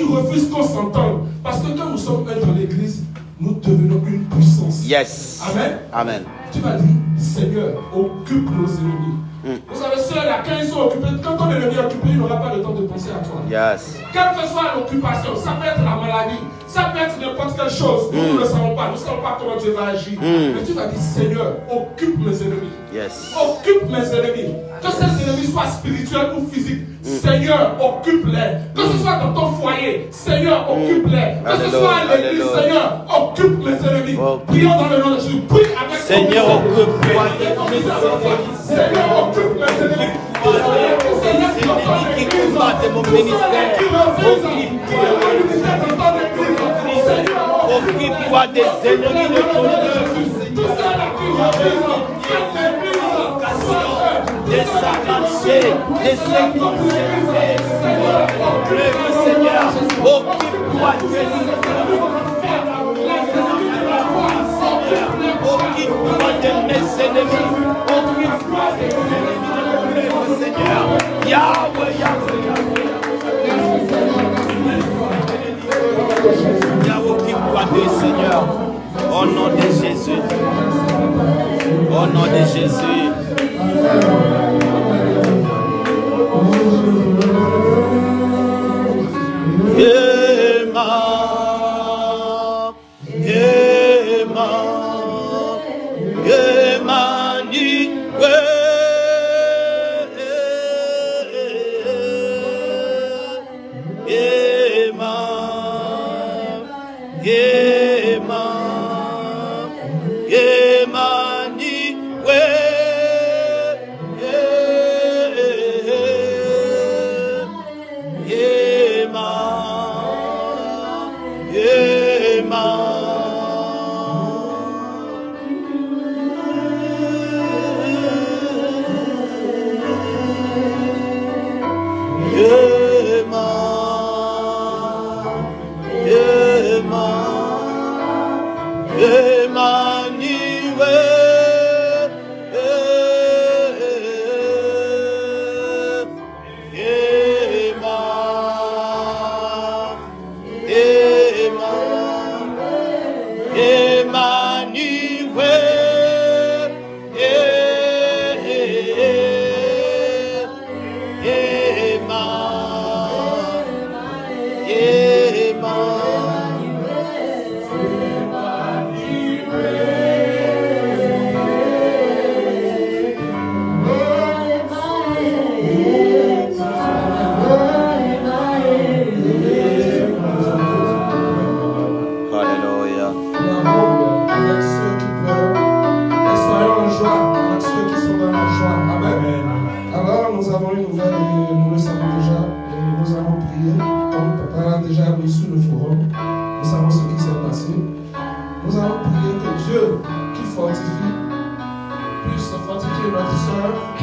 refuse qu'on s'entende, parce que quand nous sommes un dans l'église, nous devenons une puissance. Yes. Amen. Amen. Tu vas dire, Seigneur, occupe nos ennemis. Vous savez, ceux-là, quand ils sont occupés, quand ton ennemi est occupé, il n'aura pas le temps de penser à toi. Yes. Quelle que soit l'occupation, ça peut être la maladie, ça peut être n'importe quelle chose. Nous ne le savons pas, nous ne savons pas comment Dieu va agir. Mais tu vas dire, Seigneur, occupe mes ennemis. Yes. Occupe mes ennemis. Que ces ennemis soient spirituels ou physiques. Seigneur, occupe-les. Que ce soit dans ton foyer, Seigneur, occupe-les. Que ce soit à l'église, Seigneur, occupe mes ennemis. Prions dans le nom de Jésus. Prie avec Seigneur, occupe-moi. Seigneur, occupe mes ennemis. qui combattent mon ministère, occupe-toi des ennemis de ton œuvre, des arrachés, des inconséquents, Seigneur, occupe-toi des occupe-toi de mes ennemis, occupe-toi des ennemis de mon œuvre, Seigneur. Yahweh, Yahweh, Yahweh, occupe-toi d'eux, Seigneur. Au nom de Jésus. Au nom de Jésus. Nous allons prier que Dieu qui fortifie puisse fortifier notre soeur